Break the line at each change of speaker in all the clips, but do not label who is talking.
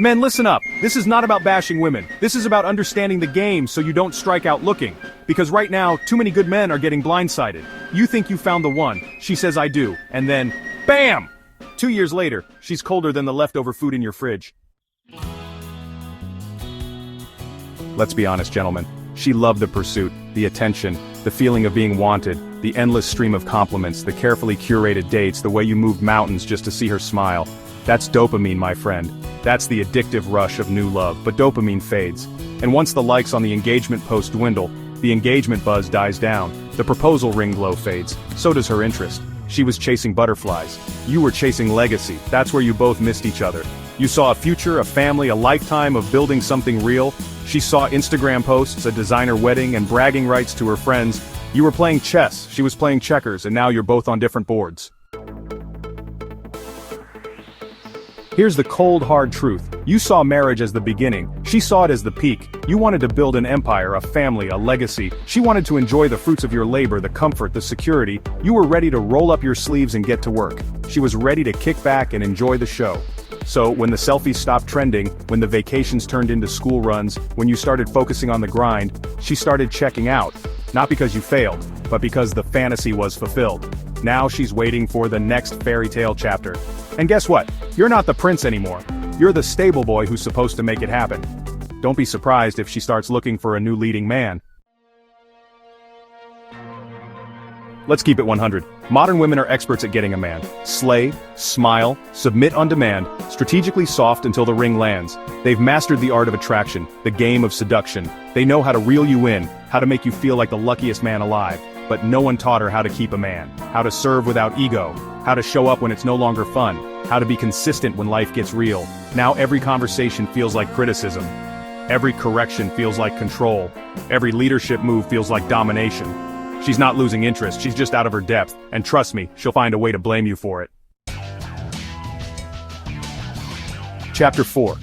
Men, listen up. This is not about bashing women. This is about understanding the game so you don't strike out looking. Because right now, too many good men are getting blindsided. You think you found the one. She says I do. And then, BAM! 2 years later, she's colder than the leftover food in your fridge. Let's be honest, gentlemen. She loved the pursuit, the attention, the feeling of being wanted, the endless stream of compliments, the carefully curated dates, the way you moved mountains just to see her smile. That's dopamine, my friend. That's the addictive rush of new love, but dopamine fades. And once the likes on the engagement post dwindle, the engagement buzz dies down, the proposal ring glow fades, so does her interest. She was chasing butterflies. You were chasing legacy. That's where you both missed each other. You saw a future, a family, a lifetime of building something real. She saw Instagram posts, a designer wedding, and bragging rights to her friends. You were playing chess, she was playing checkers, and now you're both on different boards. Here's the cold, hard truth. You saw marriage as the beginning. She saw it as the peak. You wanted to build an empire, a family, a legacy. She wanted to enjoy the fruits of your labor, the comfort, the security. You were ready to roll up your sleeves and get to work. She was ready to kick back and enjoy the show. So, when the selfies stopped trending, when the vacations turned into school runs, when you started focusing on the grind, she started checking out. Not because you failed, but because the fantasy was fulfilled. Now she's waiting for the next fairy tale chapter. And guess what? You're not the prince anymore. You're the stable boy who's supposed to make it happen. Don't be surprised if she starts looking for a new leading man. Let's keep it 100. Modern women are experts at getting a man. Slay, smile, submit on demand, strategically soft until the ring lands. They've mastered the art of attraction, the game of seduction. They know how to reel you in, how to make you feel like the luckiest man alive. But no one taught her how to keep a man, how to serve without ego, how to show up when it's no longer fun, how to be consistent when life gets real. Now every conversation feels like criticism. Every correction feels like control. Every leadership move feels like domination. She's not losing interest, she's just out of her depth, and trust me, she'll find a way to blame you for it. Chapter 4.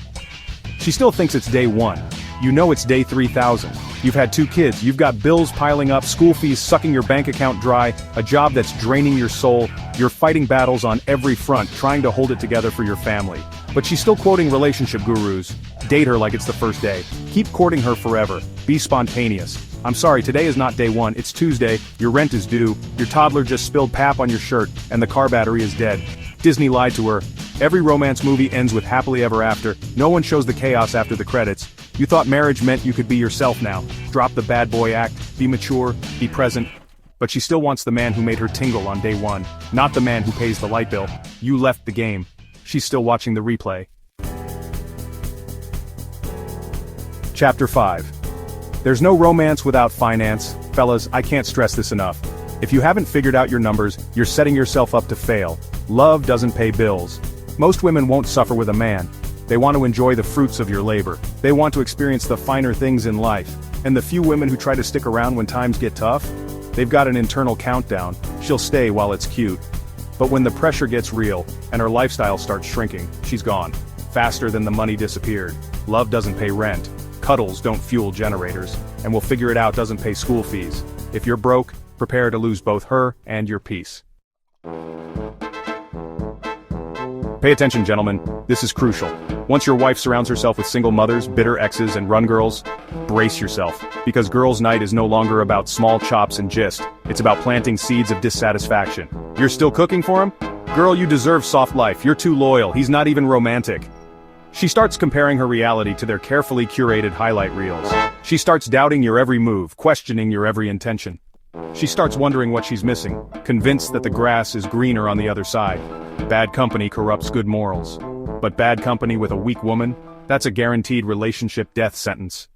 She still thinks it's day 1. You know it's day 3,000. You've had 2 kids, you've got bills piling up, school fees sucking your bank account dry, a job that's draining your soul. You're fighting battles on every front, trying to hold it together for your family. But she's still quoting relationship gurus. Date her like it's the first day. Keep courting her forever. Be spontaneous. I'm sorry, today is not day 1, it's Tuesday, your rent is due, your toddler just spilled pap on your shirt, and the car battery is dead. Disney lied to her. Every romance movie ends with happily ever after. No one shows the chaos after the credits. You thought marriage meant you could be yourself now. Drop the bad boy act, be mature, be present. But she still wants the man who made her tingle on day 1, not the man who pays the light bill. You left the game. She's still watching the replay. Chapter 5. There's no romance without finance. Fellas, I can't stress this enough. If you haven't figured out your numbers, you're setting yourself up to fail. Love doesn't pay bills. Most women won't suffer with a man. They want to enjoy the fruits of your labor. They want to experience the finer things in life. And the few women who try to stick around when times get tough, they've got an internal countdown. She'll stay while it's cute. But when the pressure gets real, and her lifestyle starts shrinking, she's gone. Faster than the money disappeared. Love doesn't pay rent. Cuddles don't fuel generators. And we'll figure it out doesn't pay school fees. If you're broke, prepare to lose both her and your peace. Pay attention, gentlemen. This is crucial. Once your wife surrounds herself with single mothers, bitter exes, and run girls, brace yourself. Because girls' night is no longer about small chops and gist. It's about planting seeds of dissatisfaction. You're still cooking for him? Girl, you deserve soft life. You're too loyal. He's not even romantic. She starts comparing her reality to their carefully curated highlight reels. She starts doubting your every move, questioning your every intention. She starts wondering what she's missing, convinced that the grass is greener on the other side. Bad company corrupts good morals. But bad company with a weak woman, that's a guaranteed relationship death sentence.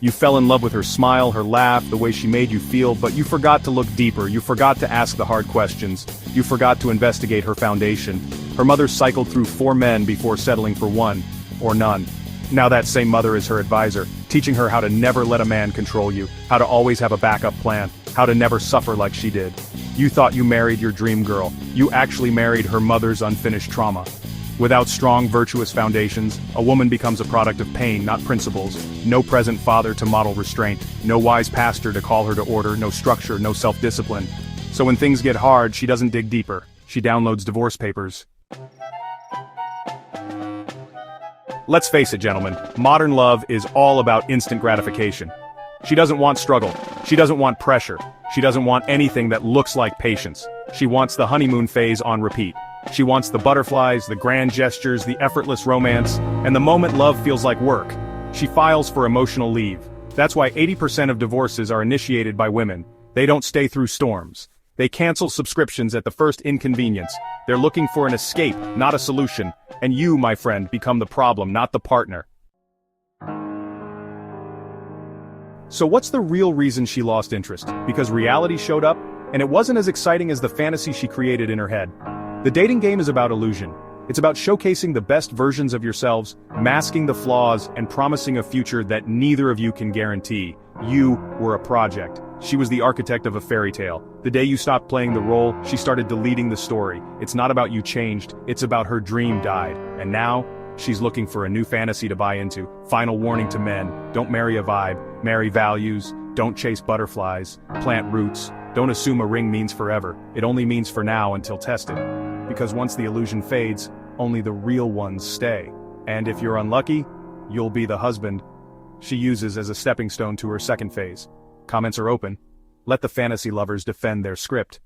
You fell in love with her smile, her laugh, the way she made you feel, but you forgot to look deeper, you forgot to ask the hard questions, you forgot to investigate her foundation. Her mother cycled through 4 men before settling for one, or none. Now that same mother is her advisor, teaching her how to never let a man control you, how to always have a backup plan, how to never suffer like she did. You thought you married your dream girl. You actually married her mother's unfinished trauma. Without strong, virtuous foundations, a woman becomes a product of pain, not principles. No present father to model restraint, no wise pastor to call her to order, no structure, no self-discipline. So when things get hard, she doesn't dig deeper. She downloads divorce papers. Let's face it, gentlemen, modern love is all about instant gratification. She doesn't want struggle. She doesn't want pressure. She doesn't want anything that looks like patience. She wants the honeymoon phase on repeat. She wants the butterflies, the grand gestures, the effortless romance, and the moment love feels like work, she files for emotional leave. That's why 80% of divorces are initiated by women. They don't stay through storms. They cancel subscriptions at the first inconvenience. They're looking for an escape, not a solution. And you, my friend, become the problem, not the partner. So what's the real reason she lost interest? Because reality showed up, and it wasn't as exciting as the fantasy she created in her head. The dating game is about illusion. It's about showcasing the best versions of yourselves, masking the flaws, and promising a future that neither of you can guarantee. You were a project. She was the architect of a fairy tale. The day you stopped playing the role, she started deleting the story. It's not about you changed, it's about her dream died. And now, she's looking for a new fantasy to buy into. Final warning to men: don't marry a vibe, marry values. Don't chase butterflies, plant roots. Don't assume a ring means forever. It only means for now until tested. Because once the illusion fades, only the real ones stay. And if you're unlucky, you'll be the husband she uses as a stepping stone to her second phase. Comments are open. Let the fantasy lovers defend their script.